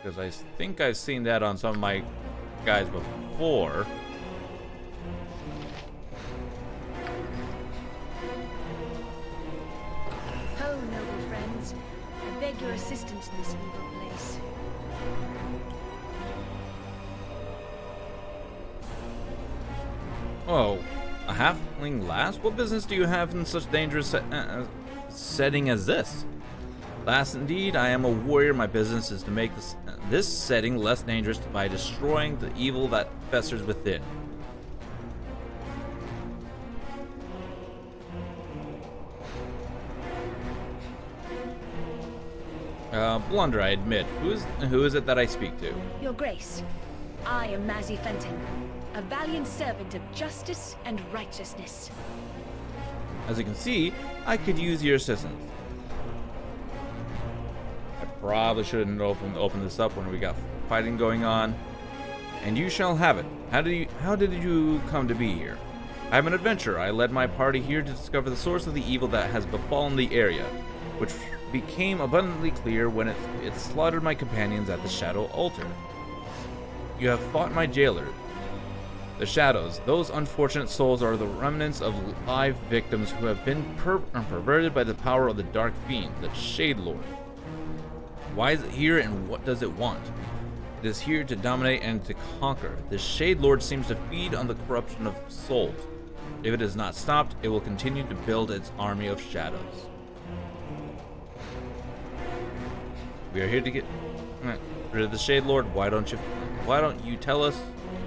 because I think I've seen that on some of my guys before. Oh, noble friends, I beg your assistance in this evil place. Oh, a halfling lass? What business do you have in such dangerous setting as this? Lass, indeed, I am a warrior. My business is to make this setting less dangerous by destroying the evil that festers within. Blunder, I admit. Who is it that I speak to? Your Grace, I am Mazzy Fenton, a valiant servant of justice and righteousness. As you can see, I could use your assistance. I probably shouldn't open this up when we got fighting going on. And you shall have it. How did you come to be here? I am an adventurer. I led my party here to discover the source of the evil that has befallen the area, which became abundantly clear when it slaughtered my companions at the Shadow Altar. You have fought my jailer. The Shadows, those unfortunate souls, are the remnants of live victims who have been perverted by the power of the Dark Fiend, the Shade Lord. Why is it here and what does it want? It is here to dominate and to conquer. The Shade Lord seems to feed on the corruption of souls. If it is not stopped, it will continue to build its army of shadows. We are here to get rid of the Shade Lord. Why don't you tell us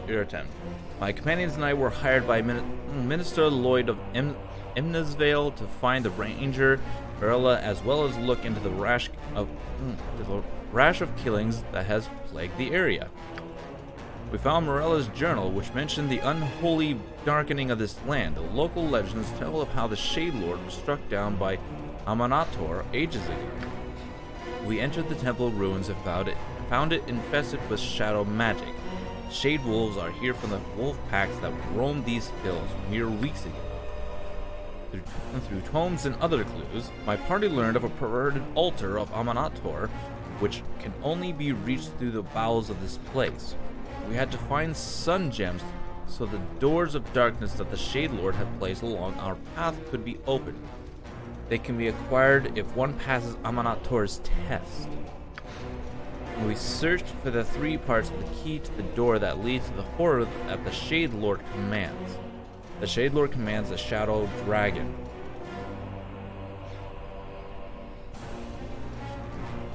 your attempt? My companions and I were hired by Minister Lloyd of Imnesvale to find the Ranger Marilla, as well as look into the rash of killings that has plagued the area. We found Morella's journal, which mentioned the unholy darkening of this land. The local legends tell of how the Shade Lord was struck down by Amanator ages ago. We entered the temple ruins and found it infested with shadow magic. Shade wolves are here from the wolf packs that roamed these hills mere weeks ago. Through tomes and other clues, my party learned of a perverted altar of Amanator, which can only be reached through the bowels of this place. We had to find sun gems so the doors of darkness that the Shade Lord had placed along our path could be opened. They can be acquired if one passes Amanator's test. We searched for the three parts of the key to the door that leads to the horror that the Shade Lord commands. The Shade Lord commands the Shadow Dragon.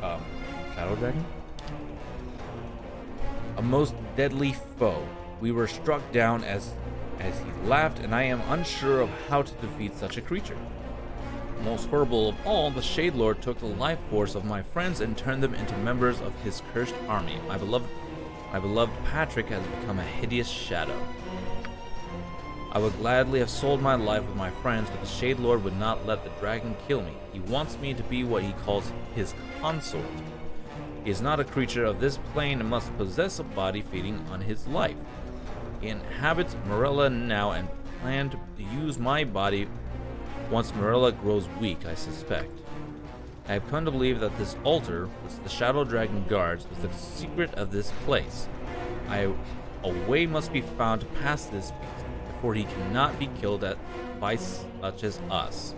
Shadow Dragon? A most deadly foe. We were struck down as he laughed, and I am unsure of how to defeat such a creature. Most horrible of all, the Shade Lord took the life force of my friends and turned them into members of his cursed army. My beloved Patrick has become a hideous shadow. I would gladly have sold my life with my friends, but the Shade Lord would not let the dragon kill me. He wants me to be what he calls his consort. He is not a creature of this plane and must possess a body feeding on his life. He inhabits Marilla now and plans to use my body once Marilla grows weak, I suspect. I have come to believe that this altar, which the Shadow Dragon guards, is the secret of this place. A way must be found to pass this beast, before he cannot be killed by such as us.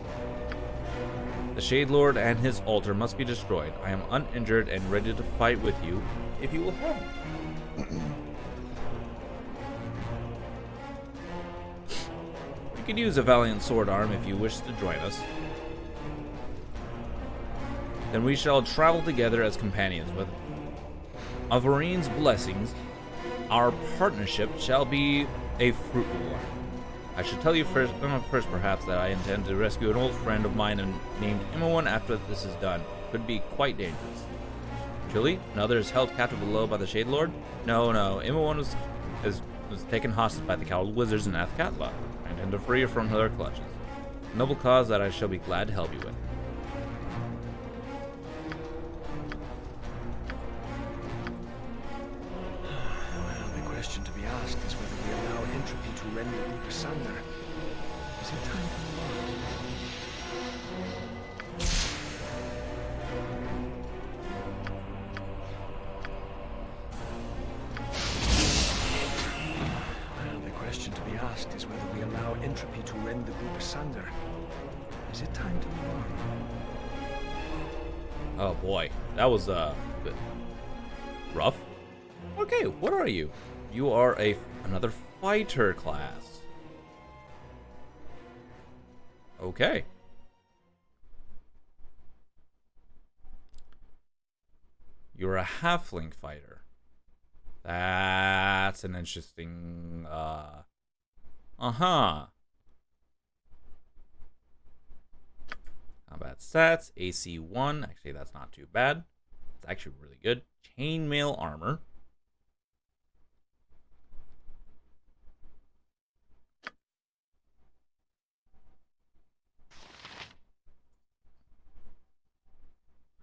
The Shade Lord and his altar must be destroyed. I am uninjured and ready to fight with you, if you will have me. You can use a valiant sword arm if you wish to join us. Then we shall travel together as companions. With Avarine's blessings, our partnership shall be a fruitful one. I should tell you first perhaps, that I intend to rescue an old friend of mine named Imowan after this is done. It could be quite dangerous. Julie, another is held captive below by the Shade Lord? No, Imowan was taken hostage by the coward wizards in Athkatla. I intend to free her from their clutches. A noble cause that I shall be glad to help you with. Well, the question to be asked is whether we allow entropy to rend the group asunder. Is it time to move on? entropy to rend the group asunder. Is it time to move on? Oh boy, that was bit rough. Okay, what are you? You are another fighter class. Okay. You're a halfling fighter. That's an interesting uh-huh. Combat stats, AC 1. Actually, that's not too bad. It's actually really good. Chainmail armor.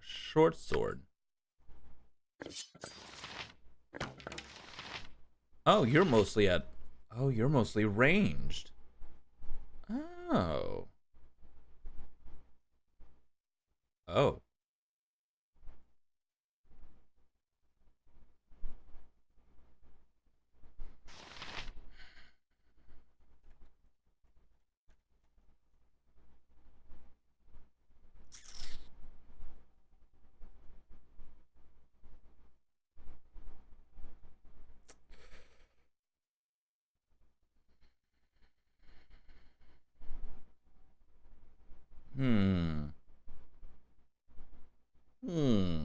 Short sword. Oh, you're mostly ranged. Oh. Oh. Hmm.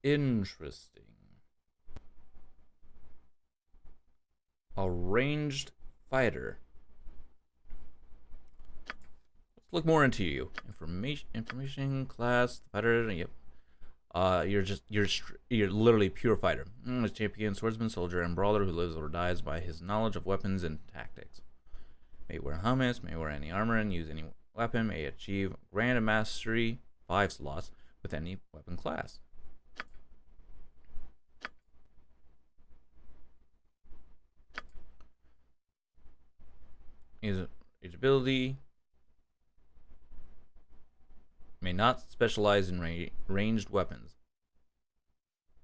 Interesting. A ranged fighter. Let's look more into you. Information class fighter. Yep. You're literally pure fighter. A champion, swordsman, soldier, and brawler who lives or dies by his knowledge of weapons and tactics. May wear helmets, may wear any armor, and use any weapon. May achieve grand mastery 5 slots with any weapon class. His ability may not specialize in ranged weapons.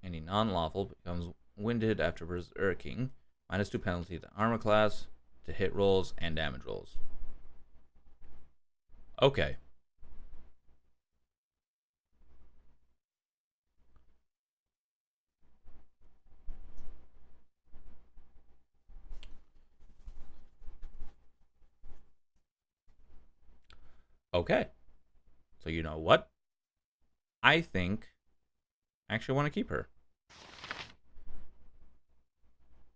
Any non-lawful becomes winded after berserking. -2 penalty to armor class, to hit rolls, and damage rolls. Okay. Okay. So you know what? I think I actually want to keep her.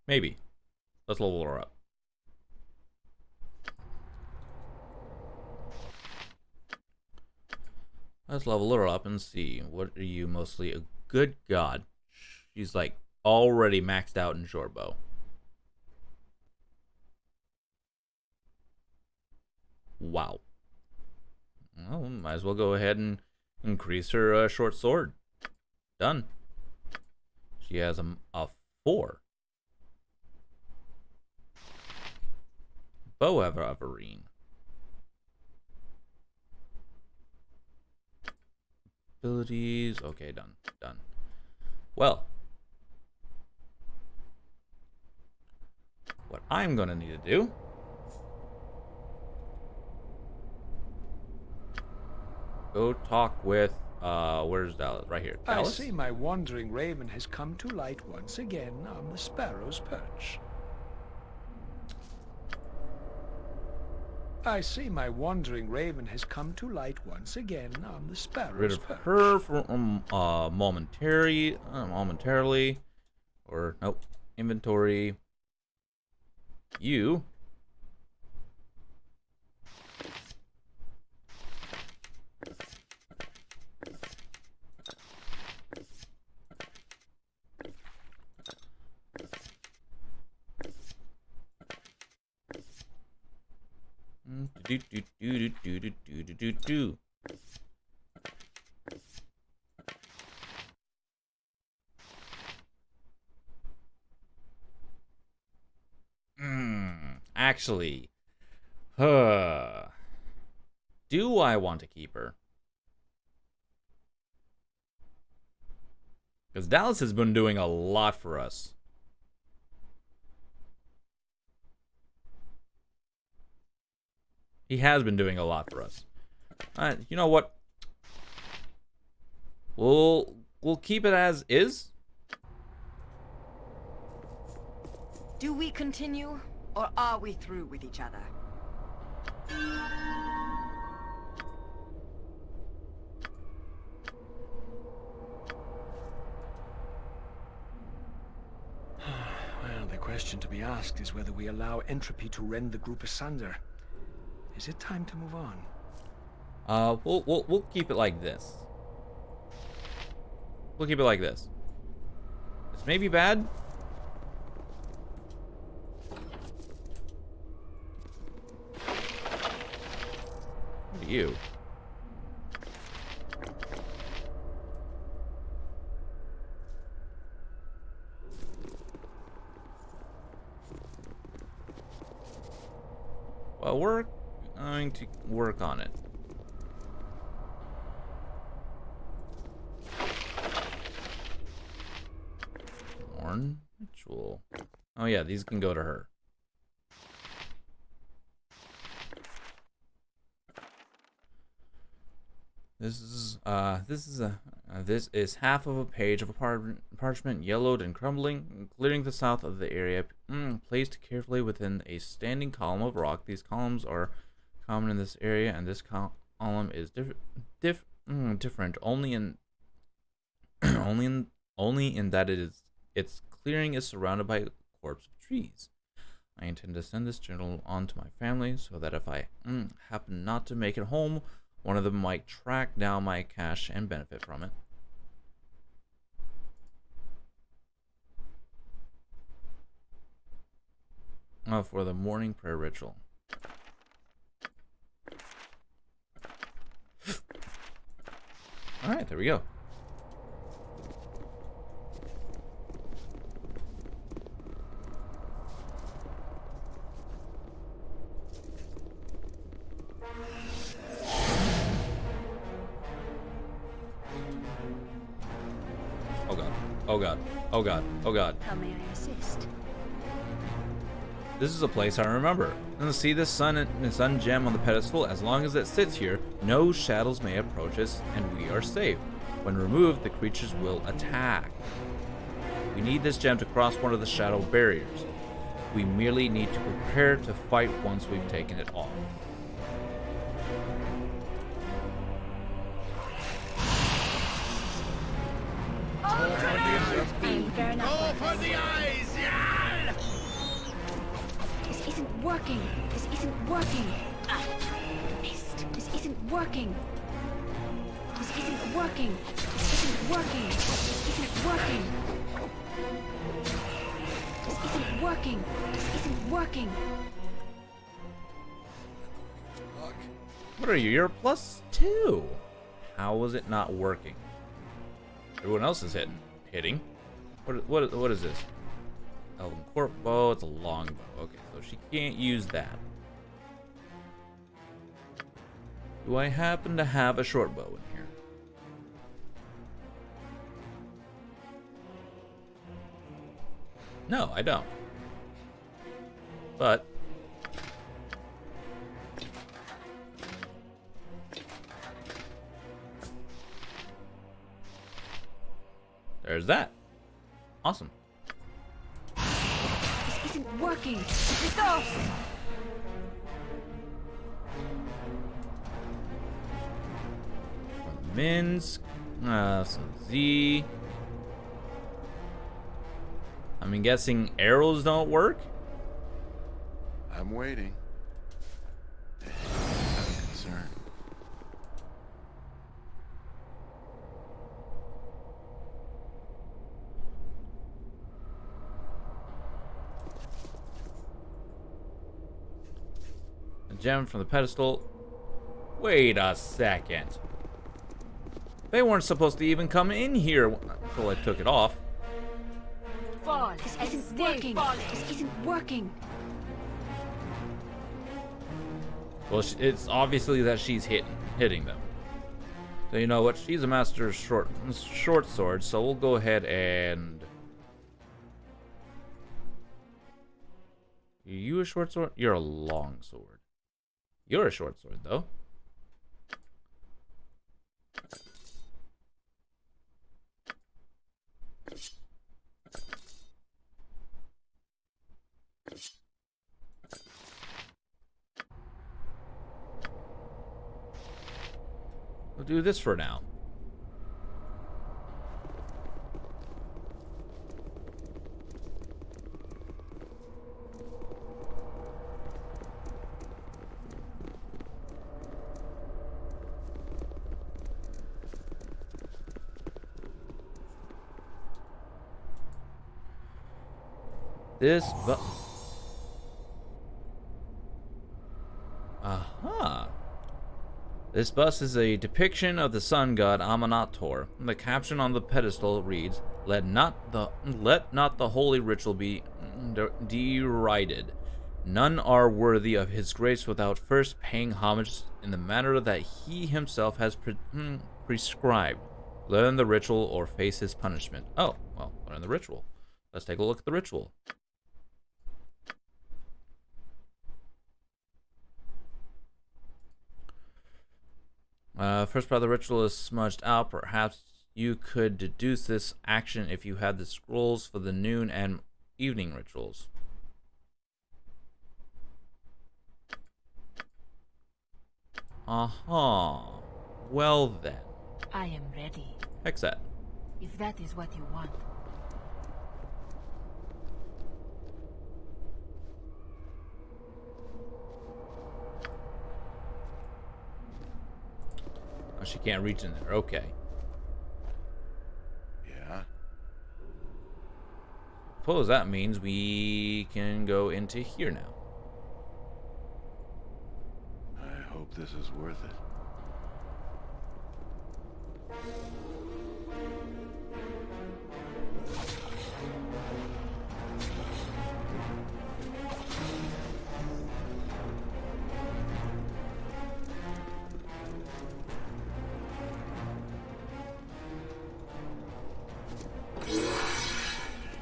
Maybe. Let's level her up. Let's level her up and see. What are you mostly? A good god. She's like already maxed out in short bow. Wow. Well, might as well go ahead and increase her short sword. Done. She has a 4. Bow Averine. Abilities. Okay, done. Done. Well, what I'm gonna need to do go talk with where's Dallas? Right here. Dallas? I see my wandering raven has come to light once again on the sparrow's perch. I see my wandering raven has come to light once again on the sparrow's perch. Rid of her for momentarily, or nope, inventory. You. Do. Actually, do I want to keep her? Because Dallas has been doing a lot for us. He has been doing a lot for us. You know what? We'll keep it as is. Do we continue, or are we through with each other? Well, the question to be asked is whether we allow entropy to rend the group asunder. Is it time to move on? We'll keep it like this. We'll keep it like this. This may be bad. What are you? Well, we're going to work on it. Morn ritual. Oh yeah, these can go to her. This is half of a page of parchment, yellowed and crumbling, clearing the south of the area, placed carefully within a standing column of rock. These columns are common in this area, and this column is different only in only in that its clearing is surrounded by a corpse of trees. I intend to send this journal on to my family so that if I happen not to make it home, one of them might track down my cache and benefit from it. Oh, for the morning prayer ritual. Alright, there we go. Oh god. Oh god. Oh god. Oh god. How may I assist? This is a place I remember. And see this sun gem on the pedestal? As long as it sits here, no shadows may approach us, and we are safe. When removed, the creatures will attack. We need this gem to cross one of the shadow barriers. We merely need to prepare to fight once we've taken it off. This isn't working. This isn't working. Missed. This isn't working. This isn't working. This isn't working. This isn't working. This isn't working. This isn't working. What are you? You're a +2. How was it not working? Everyone else is hitting. What is this? Elven Corp bow. It's a long bow. Okay, so she can't use that. Do I happen to have a short bow in here? No, I don't. But there's that. Awesome. This isn't working. It's off. Minsk, some Z. I'm guessing arrows don't work. I'm waiting. I'm concerned. A gem from the pedestal. Wait a second. They weren't supposed to even come in here until I took it off. This isn't working. This isn't working. Well, it's obviously that she's hitting them. So you know what? She's a master short sword, so we'll go ahead and... Are you a short sword? You're a long sword. You're a short sword, though. We'll do this for now. This button. Aha. This bust is a depiction of the sun god Aminator. The caption on the pedestal reads, let not the holy ritual be derided. None are worthy of his grace without first paying homage in the manner that he himself has prescribed. Learn the ritual or face his punishment. Oh, well, learn the ritual. Let's take a look at the ritual. First part of the ritual is smudged out. Perhaps you could deduce this action if you had the scrolls for the noon and evening rituals. Aha. Well then. I am ready, Hex that. if that is what you want. Oh, she can't reach in there. Okay. Yeah? Suppose that means we can go into here now. I hope this is worth it.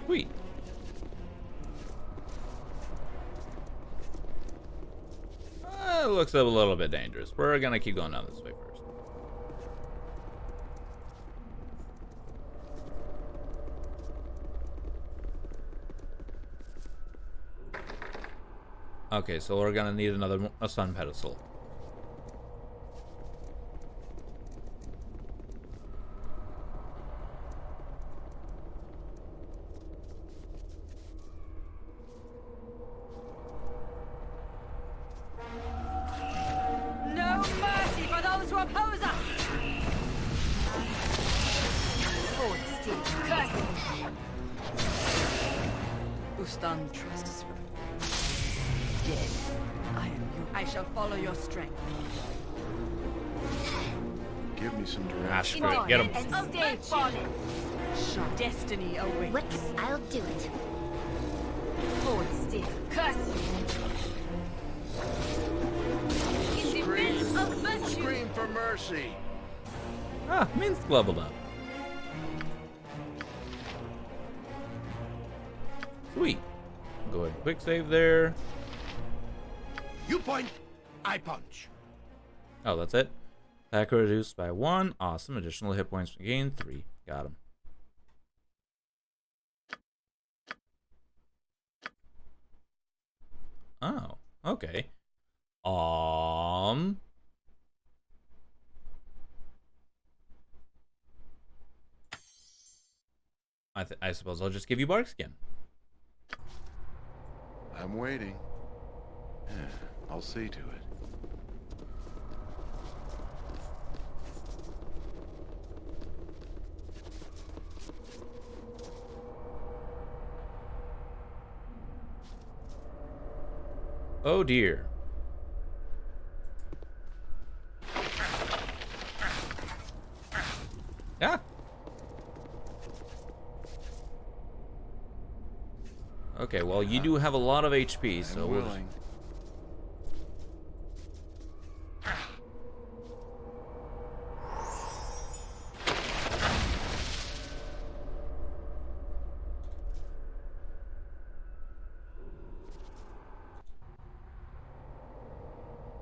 Sweet. It looks a little bit dangerous. We're gonna keep going down this way first. Okay, so we're gonna need a sun pedestal. No mercy for those who oppose us! Hold still, curse! Ustan trusts dead. I am you. I shall follow your strength. Give me some Ah, direction. screw it. Get him. And stay fallen. Shall destiny await. Whoops, I'll do it. Hold still, curse! In the midst of virtue! Scream for mercy! Ah, Minsk leveled up. Sweet. Go ahead and quick save there. You point, I punch. Oh, that's it. Attack reduced by 1. Awesome. Additional hit points gained 3. Got him. Oh, okay. I suppose I'll just give you bark skin. I'm waiting. Yeah, I'll see to it. Oh dear. Yeah. Okay, well, you do have a lot of HP, so I'm we'll just... willing.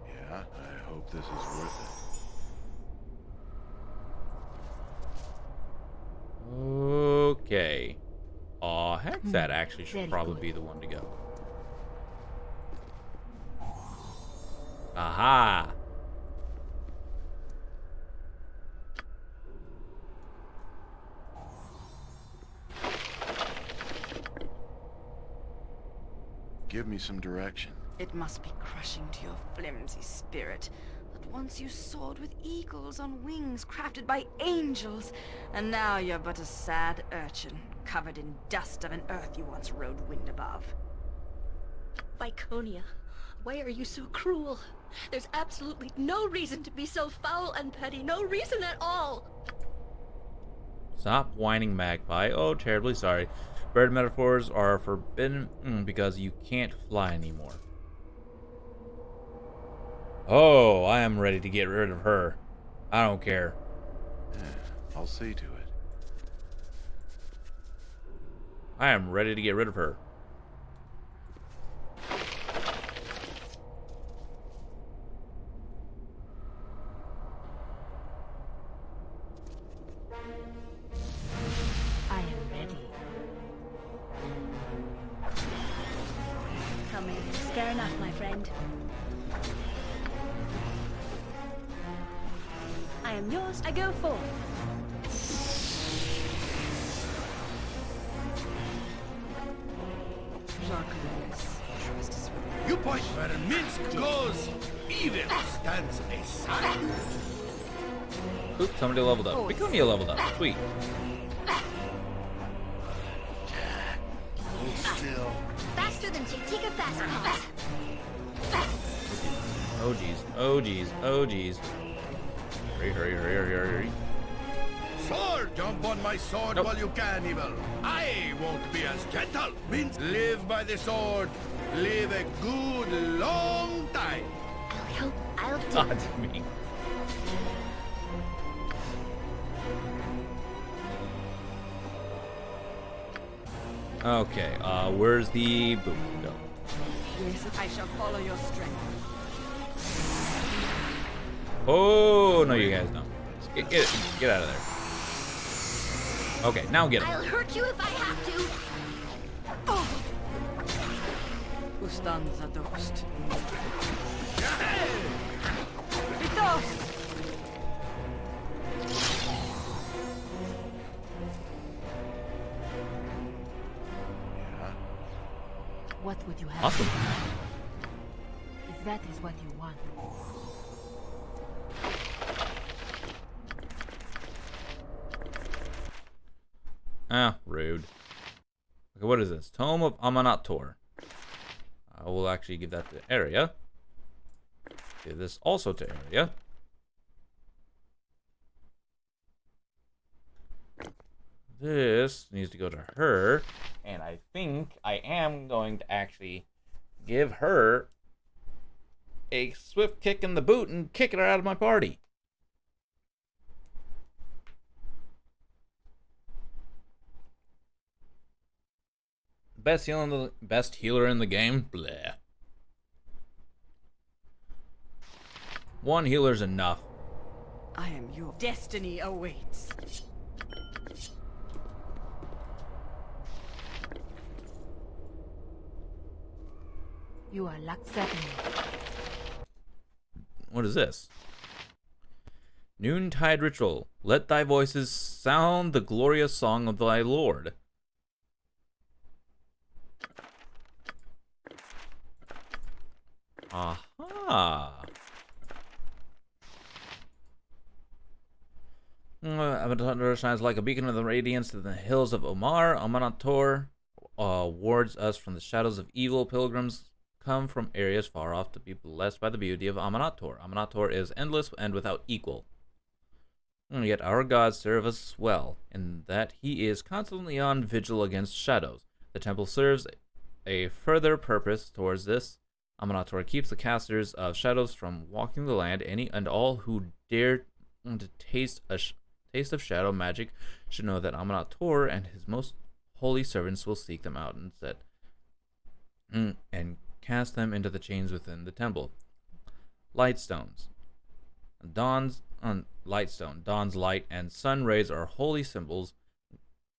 Yeah? Yeah, I hope this is worth it. Okay. Aw, Hexat actually should very probably good. be the one to go. Aha! Give me some direction. It must be crushing to your flimsy spirit that once you soared with eagles on wings crafted by angels, and now you're but a sad urchin, covered in dust of an earth you once rode wind above. Viconia, why are you so cruel? There's absolutely no reason to be so foul and petty, no reason at all! Stop whining, Magpie. Oh, terribly sorry. Bird metaphors are forbidden because you can't fly anymore. Oh, I am ready to get rid of her. I don't care. Yeah, I'll see to it. I am ready to get rid of her. I am ready. Coming. Fair enough, my friend. I am yours. I go forth. Trust is You point where Minsk goes, evil stands aside. Oops, somebody leveled up. Viconia leveled up. Sweet. Hold still. Faster than Tika fast paws. Oh jeez. Oh jeez. Oh jeez. Hurry, hurry, hurry, hurry, hurry, hurry. Sword, jump on my sword Nope. while you can, evil. I won't be as gentle. Minsk, live by the sword. Live a good long time. I'll do. God, me. Okay, where's the boot go? Yes, I shall follow your strength. Oh, no, you guys don't. Get out of there. Okay, now get him. I'll hurt you if I have to. Ustanza dost. Vitos! Yeah. What would you have? Awesome. If that is what you want. Ah, rude. Okay, what is this? Tome of Amanator. I will actually give that to Area. Give this also to Area. This needs to go to her. And I think I am going to actually give her a swift kick in the boot and kick her out of my party. Best healer in the game? Bleh. One healer's enough. I am your destiny awaits. You are Laxatin. What is this? Noontide Ritual. Let thy voices sound the glorious song of thy Lord. Aha. Amanator shines like a beacon of the radiance in the hills of Omar. Amanator wards us from the shadows of evil. Pilgrims come from areas far off to be blessed by the beauty of Amanator. Amanator is endless and without equal. Yet our God serves us well, in that he is constantly on vigil against shadows. The temple serves a further purpose towards this. Amanator keeps the casters of shadows from walking the land. Any and all who dare to taste of shadow magic should know that Amanator and his most holy servants will seek them out and cast them into the chains within the temple. Lightstones. Lightstone, dawn's light, and sun rays are holy symbols,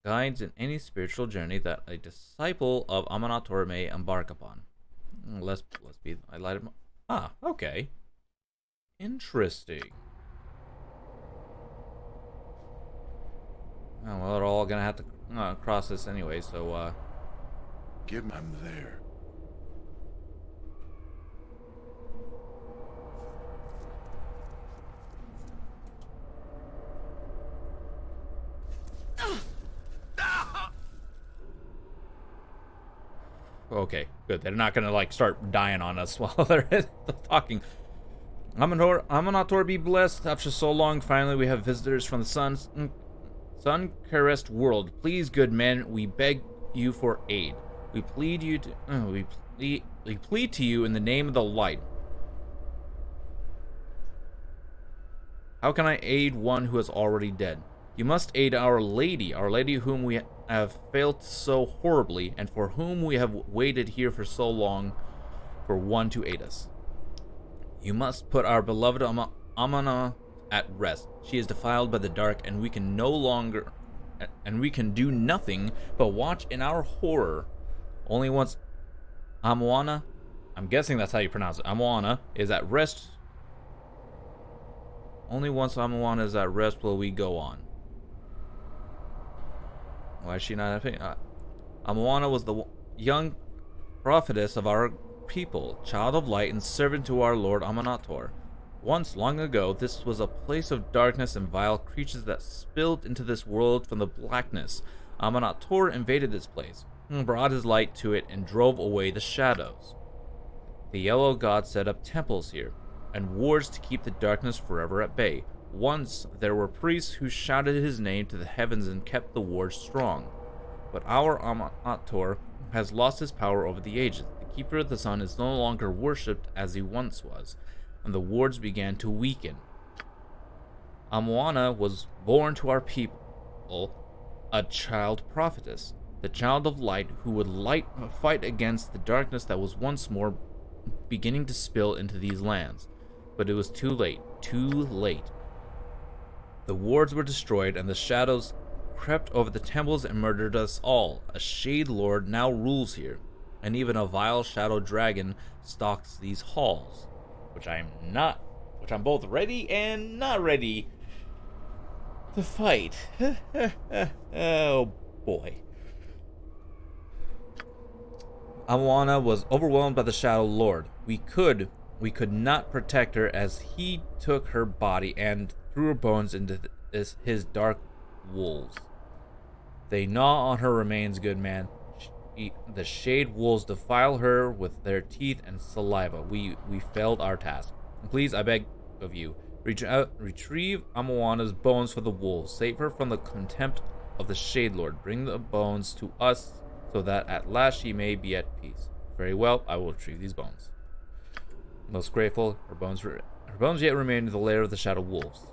guides in any spiritual journey that a disciple of Amanator may embark upon. Let's be. I light him. Ah, okay. Interesting. Oh, well, we're all gonna have to cross this anyway, so, Give me. I'm there. okay, good. They're not gonna, like, start dying on us while they're talking. Amanator be blessed. After so long, finally we have visitors from the sun-caressed world. Please, good men, we beg you for aid. We plead you to, we plead to you in the name of the light. How can I aid one who is already dead? You must aid Our Lady whom we have failed so horribly, and for whom we have waited here for so long for one to aid us. You must put our beloved Amana at rest. She is defiled by the dark, and we can do nothing but watch in our horror. Only once Amwana, I'm guessing that's how you pronounce it, Amwana is at rest. Only once Amwana is at rest will we go on. Why is she not happy? Amwana was the young prophetess of our people, child of light and servant to our Lord Amanator. Once, long ago, this was a place of darkness and vile creatures that spilled into this world from the blackness. Amanator invaded this place, brought his light to it, and drove away the shadows. The Yellow God set up temples here, and wards to keep the darkness forever at bay. Once, there were priests who shouted his name to the heavens and kept the wards strong. But our Amanator has lost his power over the ages. The Keeper of the Sun is no longer worshipped as he once was, and the wards began to weaken. Amwana was born to our people, a child prophetess, the child of light who would fight against the darkness that was once more beginning to spill into these lands. But it was too late, too late. The wards were destroyed, and the shadows crept over the temples and murdered us all. A Shade Lord now rules here, and even a vile shadow dragon stalks these halls, which I'm both ready and not ready to fight. Oh boy. Awana was overwhelmed by the Shadow Lord. We could not protect her as he took her body and threw her bones into his dark wolves. They gnaw on her remains, good man. The Shade Wolves defile her with their teeth and saliva. We failed our task. Please, I beg of you, retrieve Amawana's bones for the wolves. Save her from the contempt of the Shade Lord. Bring the bones to us so that at last she may be at peace. Very well, I will retrieve these bones. Most grateful, her bones yet remain in the lair of the Shadow Wolves.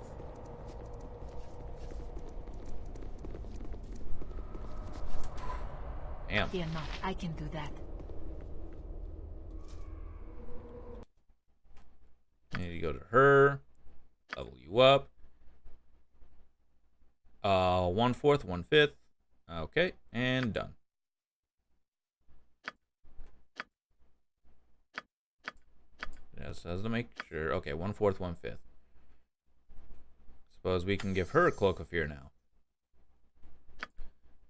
Damn. Fear not, I can do that. I need to go to her, level you up. 1/4, 1/5. Okay, and done. Just has to make sure. Okay, 1/4, 1/5. Suppose we can give her a Cloak of Fear now.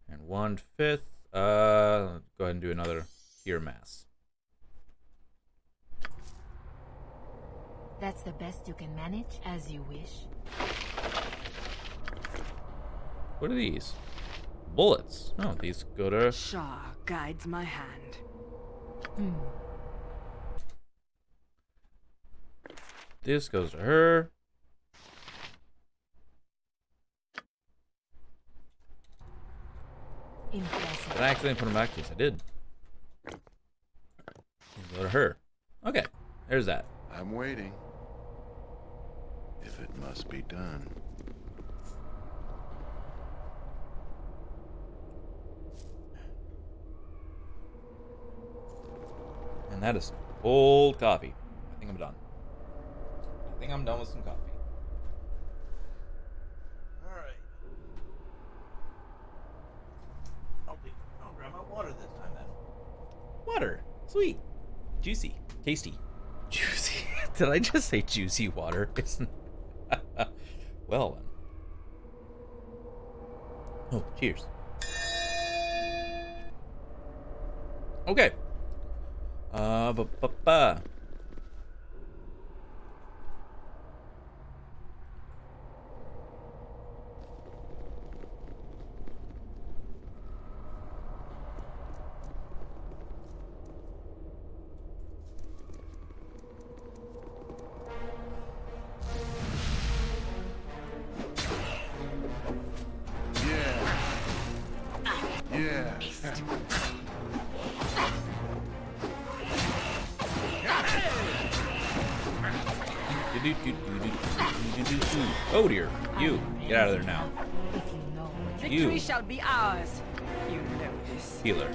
And 1/5. Let's go ahead and do another Fear Mass. That's the best you can manage, as you wish. What are these? Bullets. Oh, these go to... Shah guides my hand. This goes to her. Impressive. Did I accidentally put them back? Yes, I did. Go to her. Okay, there's that. I'm waiting. If it must be done. And that is cold coffee. I think I'm done. think I'm done with some coffee. All right. I'll grab my water this time then. Water. Sweet. Juicy. Tasty. Juicy. Did I just say juicy water? It's well then. Oh, cheers. Okay. Ba-ba-ba. Yeah. Oh dear. You. Get out of there now. If you know. Victory shall be ours. You know this. Healer.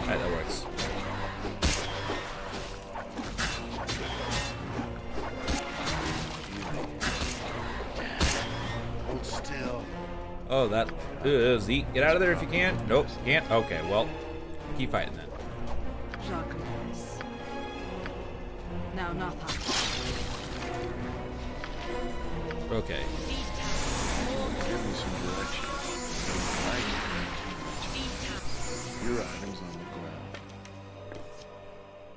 Alright, that works. Hold still. Oh, that. Zeke, get out of there if you can. Nope, can't. Okay, well, keep fighting then. Jacques. Now Nathan. Okay. Give me some direction. I can your items on the ground.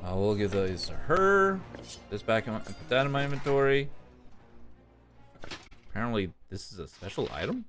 I will give those to her. This back in my, put that in my inventory. Apparently, this is a special item.